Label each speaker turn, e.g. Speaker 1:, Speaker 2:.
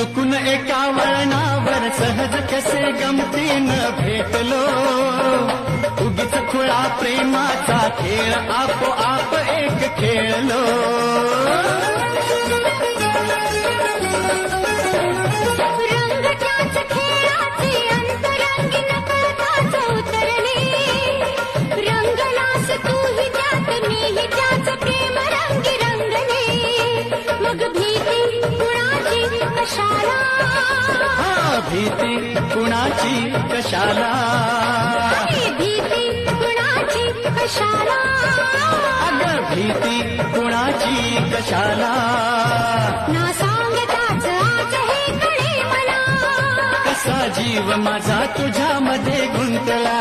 Speaker 1: चुकून एका वळणावर सहज कसे गमतीनं भेटलो, उगीच खुळा प्रेमाचा खेळ आपोआप एक खेळलो.
Speaker 2: रंग त्याच खेळाचे अंतरंगी नकळताच उतरले, रंगलास तूही त्यात मीही त्याच प्रेम रंगी रंगले. मग भीती कुणाची कशाला,
Speaker 1: भीती कुणाची कशाला,
Speaker 2: भीती कुणाची कशाला,
Speaker 1: अगं भीती कुणाची कशाला.
Speaker 2: ना सांगताच आज हे कळे मला,
Speaker 1: कसा जीव माझा तुझ्यामध्ये गुंतला.